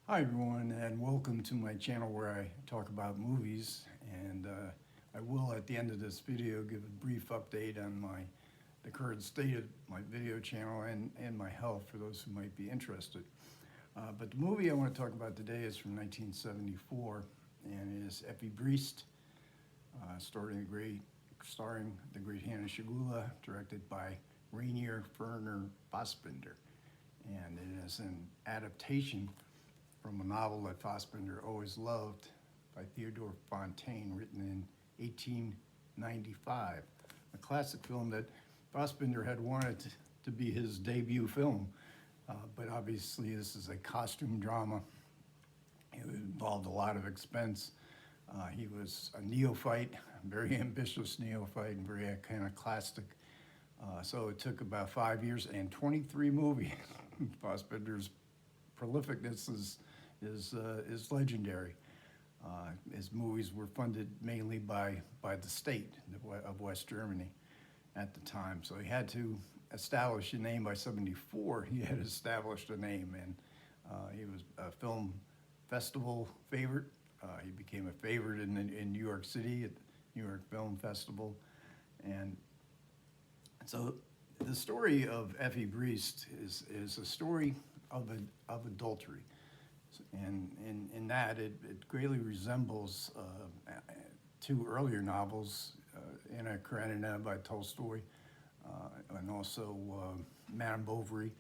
Hi everyone, and welcome to my channel where I talk about movies. And I will, at the end of this video, give a brief update on the current state of my video channel and my health for those who might be interested. But the movie I want to talk about today is from 1974, and it is Effie Briest, starring the great Hanna Schygulla, directed by Ranier Werner Fassbinder. And it is an adaptation from a novel that Fassbinder always loved by Theodore Fontaine, written in 1895. A classic film that Fassbinder had wanted to be his debut film, but obviously this is a costume drama. It involved a lot of expense. He was a neophyte, a very ambitious neophyte, and very iconoclastic. So it took about 5 years and 23 movies. Fassbinder's prolificness is legendary. His movies were funded mainly by the state of West Germany at the time. So he had to establish a name by 74. He had established a name, and he was a film festival favorite. He became a favorite in New York City at the New York Film Festival. And so the story of Effie Briest is a story of adultery. And in that, it greatly resembles two earlier novels, Anna Karenina by Tolstoy, and also Madame Bovary.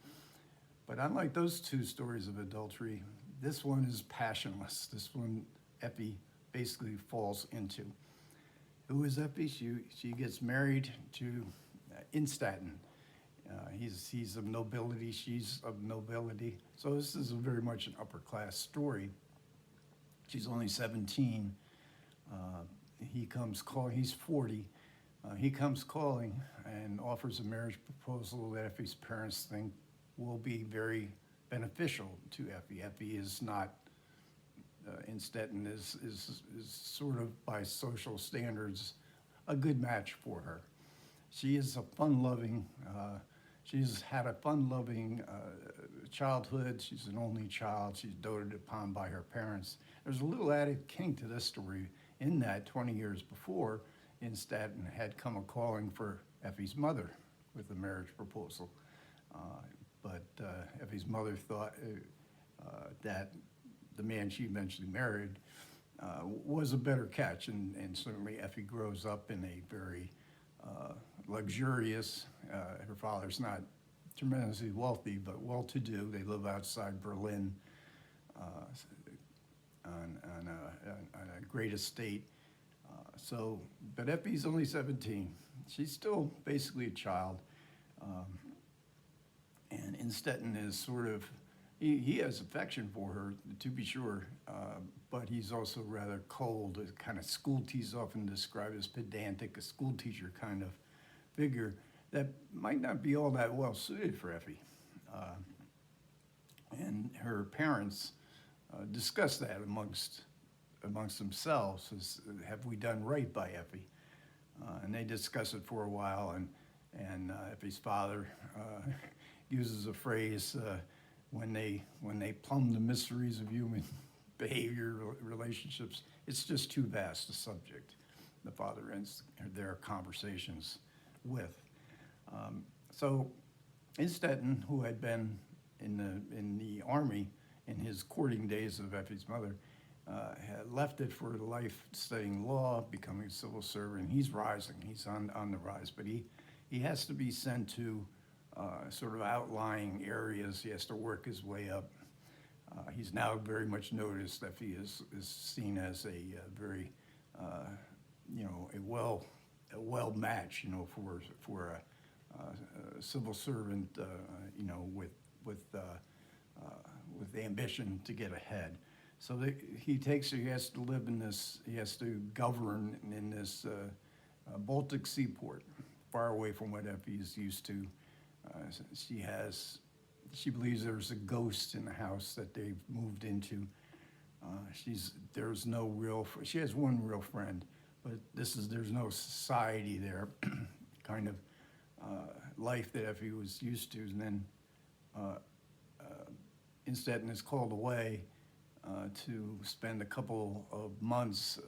But unlike those two stories of adultery, this one is passionless. This one, Effie basically falls into. Who is Effie? She gets married to in Staten. He's of nobility, she's of nobility. So this is very much an upper class story. She's only 17. He comes calling, he's 40. He comes calling and offers a marriage proposal that Effie's parents think will be very beneficial to Effie. Effie is not, in Stettin, is sort of by social standards a good match for her. She is a fun-loving, she's had a fun-loving childhood. She's an only child. She's doted upon by her parents. There's a little added kink to this story in that 20 years before, in Staten had come a calling for Effie's mother with a marriage proposal. But Effie's mother thought that the man she eventually married was a better catch, and certainly Effie grows up in a very luxurious, her father's not tremendously wealthy, but well-to-do. They live outside Berlin on a great estate. But Effie's only 17. She's still basically a child. And Innstetten is sort of, he has affection for her, to be sure, but he's also rather cold, a kind of he's often described as pedantic, a school teacher kind of figure that might not be all that well suited for Effie. And her parents discuss that amongst themselves, as, have we done right by Effie? And they discuss it for a while, and Effie's father uses a phrase, when they plumb the mysteries of human behavior, relationships, it's just too vast a subject. The father ends their conversations with. So Innstetten, who had been in the army in his courting days of Effie's mother, had left it for life studying law, becoming a civil servant. He's rising, he's on the rise, but he has to be sent to sort of outlying areas. He has to work his way up. He's now very much noticed. Effie is seen as a very, a well match, for a civil servant, with the ambition to get ahead. So he has to live in this, he has to govern in this Baltic seaport, far away from what Effie is used to. She believes there's a ghost in the house that they've moved into. She has one real friend, but there's no society there, kind of life that Effie was used to. And then Innstetten is called away, to spend a couple of months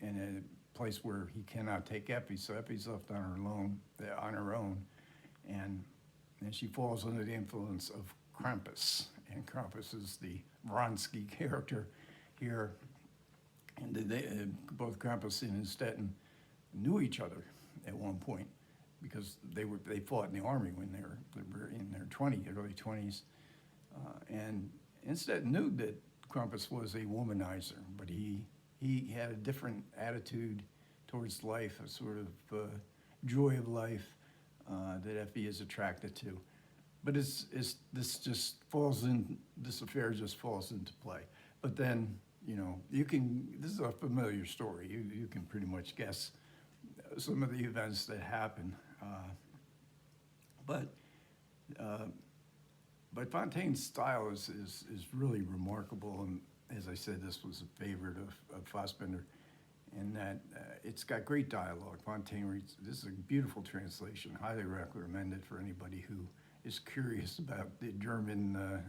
in a place where he cannot take Effie. So Effie's left on her own, and she falls under the influence of Krampus. And Krampus is the Vronsky character here. And both Krampus and Stettin knew each other at one point because they fought in the army when they were in their early 20s. And Stettin knew that Krampus was a womanizer, but he had a different attitude towards life, a sort of joy of life that Effie is attracted to. But this affair just falls into play. But then, this is a familiar story. You can pretty much guess some of the events that happen. But Fontaine's style is really remarkable. And as I said, this was a favorite of Fassbinder, in that it's got great dialogue. Fontaine reads, this is a beautiful translation, highly recommended for anybody who is curious about the German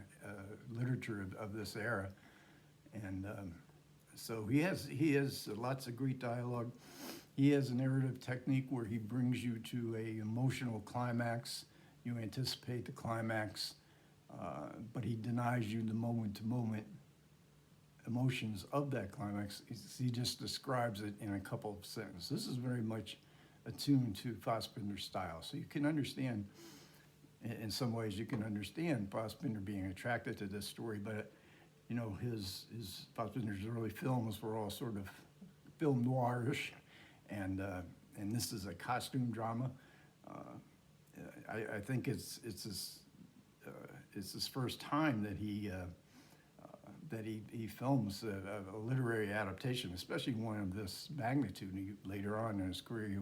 literature of this era. And so he has lots of great dialogue. He has a narrative technique where he brings you to a emotional climax. You anticipate the climax, but he denies you the moment-to-moment emotions of that climax. He just describes it in a couple of sentences. This is very much attuned to Fassbinder's style. So you can understand, in some ways, you can understand Fassbinder being attracted to this story, but his Fassbinder's early films were all sort of film noirish, and this is a costume drama. I think it's his first time that he films a literary adaptation, especially one of this magnitude. Later on in his career,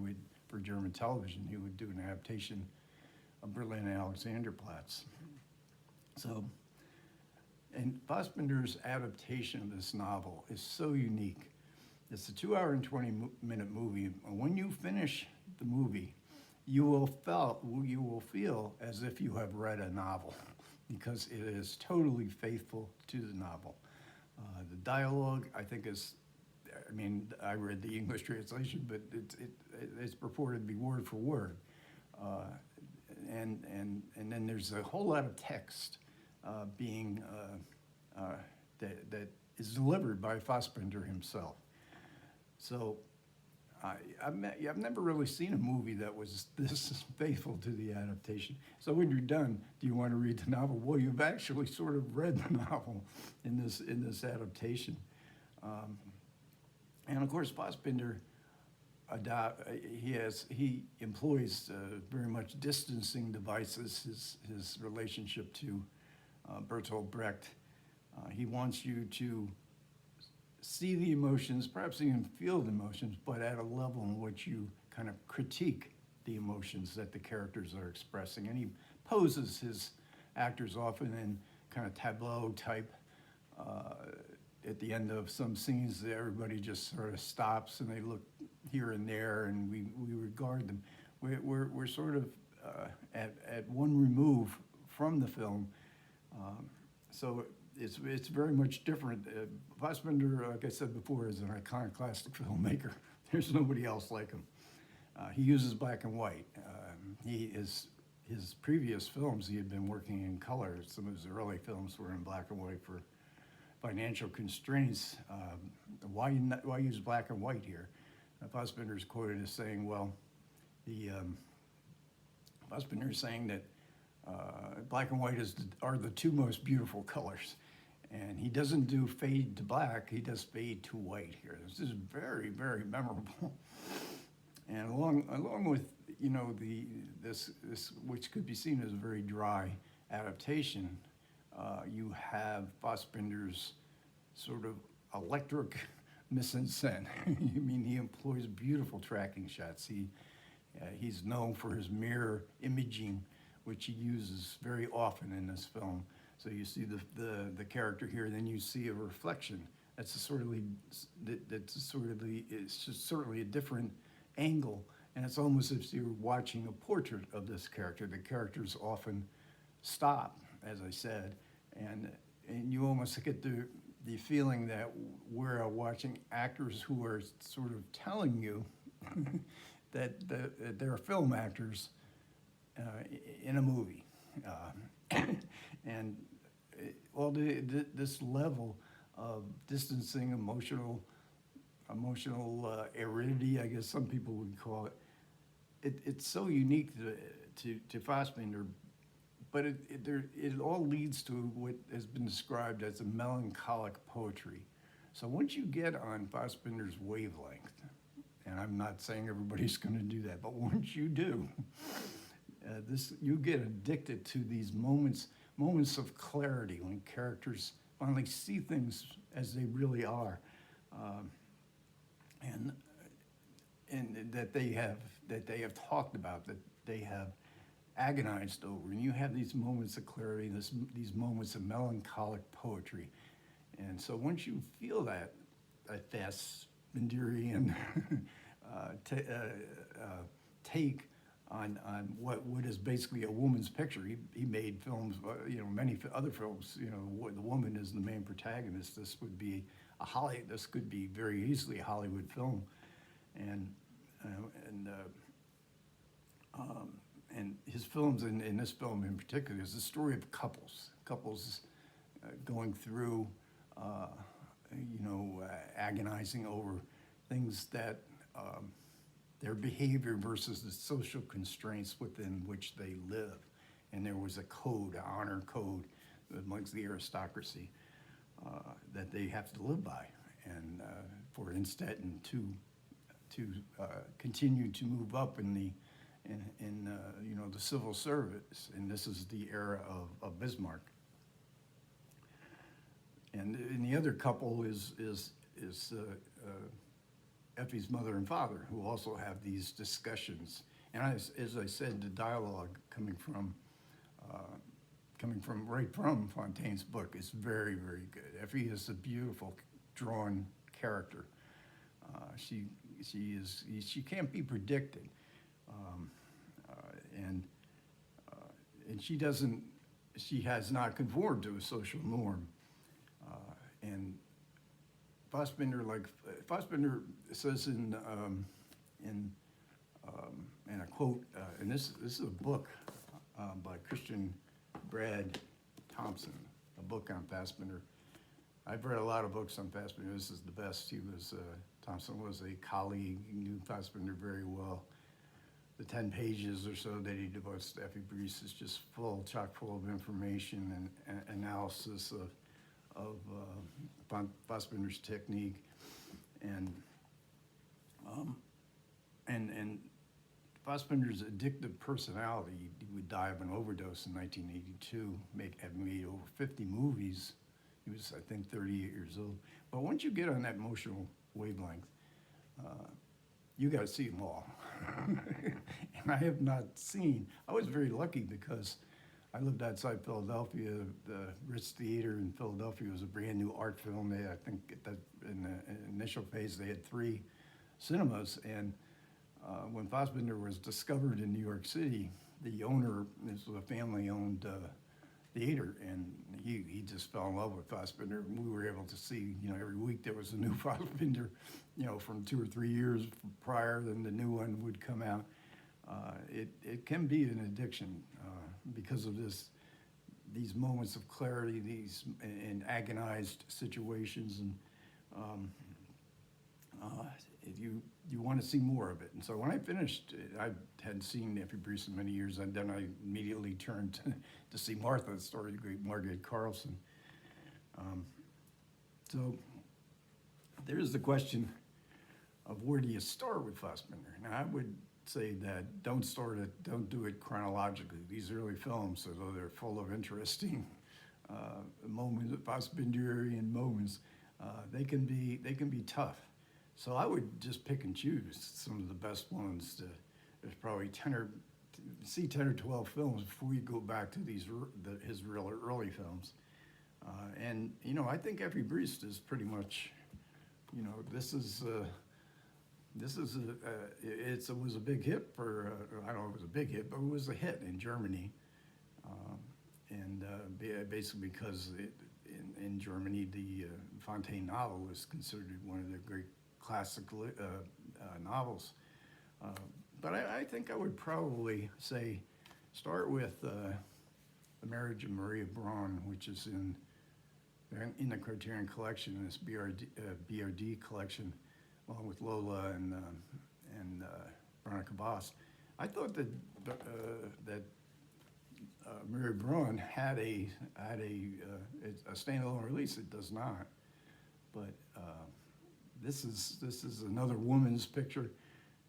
for German television, he would do an adaptation of Berlin Alexanderplatz. So, and Fassbinder's adaptation of this novel is so unique. It's a 2-hour and 20-minute movie. And when you finish the movie, you will feel as if you have read a novel, because it is totally faithful to the novel. The dialogue, I think, I read the English translation, but it's purported to be word for word. And then there's a whole lot of text that is delivered by Fassbinder himself. So I've never really seen a movie that was this faithful to the adaptation. So when you're done, do you want to read the novel? Well, you've actually sort of read the novel in this adaptation. And of course, Fassbinder he employs very much distancing devices. His relationship to Bertolt Brecht. He wants you to see the emotions, perhaps even feel the emotions, but at a level in which you kind of critique the emotions that the characters are expressing. And he poses his actors often in kind of tableau type. At the end of some scenes, everybody just sort of stops and they look here and there, and we regard them. We're sort of at one remove from the film, so it's very much different. Fassbinder, like I said before, is an iconoclastic filmmaker. There's nobody else like him. He uses black and white. His previous films, he had been working in color. Some of his early films were in black and white for financial constraints. Why use black and white here? Fassbinder is quoted as saying, Fassbinder is saying that black and white are the two most beautiful colors. And he doesn't do fade to black, he does fade to white here. This is very, very memorable. And along with, this which could be seen as a very dry adaptation, you have Fassbinder's sort of electric mise en scène. I mean, he employs beautiful tracking shots. He's known for his mirror imaging, which he uses very often in this film. So you see the character here, then you see a reflection. It's certainly a different angle, and it's almost as if you're watching a portrait of this character. The characters often stop, as I said, and you almost get the feeling that we're watching actors who are sort of telling you that they're film actors in a movie. And this level of distancing, emotional aridity, I guess some people would call it. It's so unique to Fassbinder, but it all leads to what has been described as a melancholic poetry. So once you get on Fassbinder's wavelength, and I'm not saying everybody's going to do that, but once you do, you get addicted to these moments of clarity when characters finally see things as they really are, and that they have talked about, that they have agonized over, and you have these moments of clarity, these moments of melancholic poetry, and so once you feel that Fassbinderian take on what is basically a woman's picture. He made films, many other films. The woman is the main protagonist. This could be very easily a Hollywood film, and his films, in this film in particular, is the story of couples going through, agonizing over things that their behavior versus the social constraints within which they live. And there was a code, an honor code amongst the aristocracy that they have to live by. And for Innstetten to continue to move up in the civil service, and this is the era of Bismarck. And the other couple is Effie's mother and father, who also have these discussions. And as I said, the dialogue coming from Fontaine's book is very, very good. Effie is a beautiful drawn character. She can't be predicted, and she has not conformed to a social norm, and Fassbinder says in a quote, and this is a book by Christian Brad Thompson, a book on Fassbinder. I've read a lot of books on Fassbinder. This is the best. Thompson was a colleague. He knew Fassbinder very well. The 10 pages or so that he devotes to Effie Briest is just chock full of information and analysis of Fassbinder's technique, and Fassbinder's addictive personality. He would die of an overdose in 1982, having made over 50 movies. He was, I think, 38 years old. But once you get on that emotional wavelength, you got to see them all. And I have not seen. I was very lucky because I lived outside Philadelphia. The Ritz Theater in Philadelphia was a brand new art film. I think in the initial phase they had 3 cinemas. And when Fassbinder was discovered in New York City, the owner, this was a family-owned theater, and he just fell in love with Fassbinder. We were able to see, every week there was a new Fassbinder, from 2 or 3 years prior, then the new one would come out. It can be an addiction because of these moments of clarity, these in agonized situations, and you want to see more of it. And so when I finished, I hadn't seen Effie Briest in many years, and then I immediately turned to see Martha, the story of the great Margaret Carlson. So there's the question of where do you start with Fassbinder? Now I would say that don't do it chronologically. These early films, although they're full of interesting moments, Fassbinderian moments, they can be tough. So I would just pick and choose some of the best ones. There's probably 10 or 12 films before you go back to his real early films. And I think Effie Briest is pretty much, it was a big hit for, I don't know if it was a big hit, but it was a hit in Germany. And basically because in Germany, the Fontaine novel is considered one of the great classic novels. But I think I would probably say start with The Marriage of Maria Braun, which is in the Criterion Collection, this BRD collection, along with Lola and Veronica Voss. I thought that Maria Braun had a standalone release. It does not, but this is another woman's picture,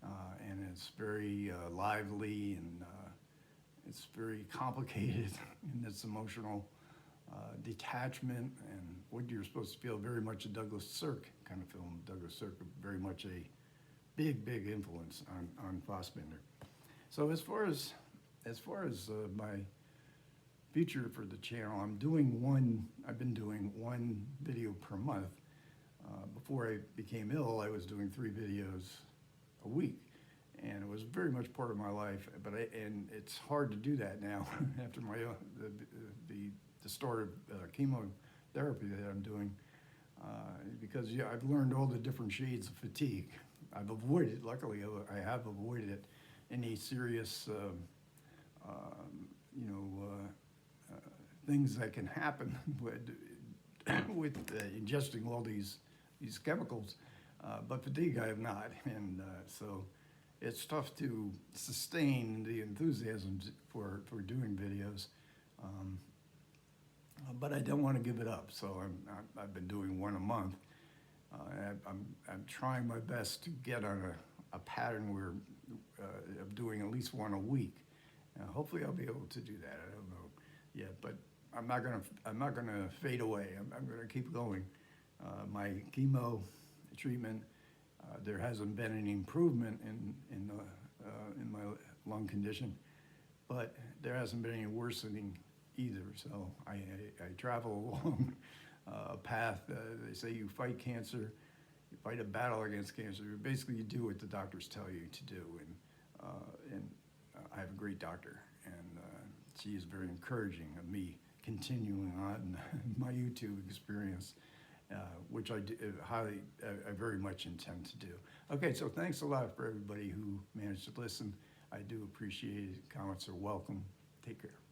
and it's very lively, and it's very complicated in its emotional detachment and what you're supposed to feel. Very much a Douglas Sirk kind of film. Douglas Sirk, very much a big influence on Fassbinder. So as far as my future for the channel, I've been doing one video per month. Before I became ill, I was doing 3 videos a week, and it was very much part of my life. And it's hard to do that now after the start of chemotherapy that I'm doing, because I've learned all the different shades of fatigue. Luckily, I have avoided any serious, things that can happen with ingesting all these chemicals, but fatigue I have not, and so it's tough to sustain the enthusiasm for doing videos, but I don't want to give it up. So I've been doing one a month. I'm trying my best to get on a pattern where of doing at least one a week. Hopefully I'll be able to do that. I don't know yet, but I'm not gonna fade away. I'm gonna keep going. My chemo treatment, there hasn't been any improvement in my lung condition, but there hasn't been any worsening either. So I travel along a path. They say you fight cancer, you fight a battle against cancer. Basically, you do what the doctors tell you to do, and I have a great doctor, and she is very encouraging of me continuing on my YouTube experience, which I very much intend to do. Okay, so thanks a lot for everybody who managed to listen. I do appreciate it. Comments are welcome. Take care.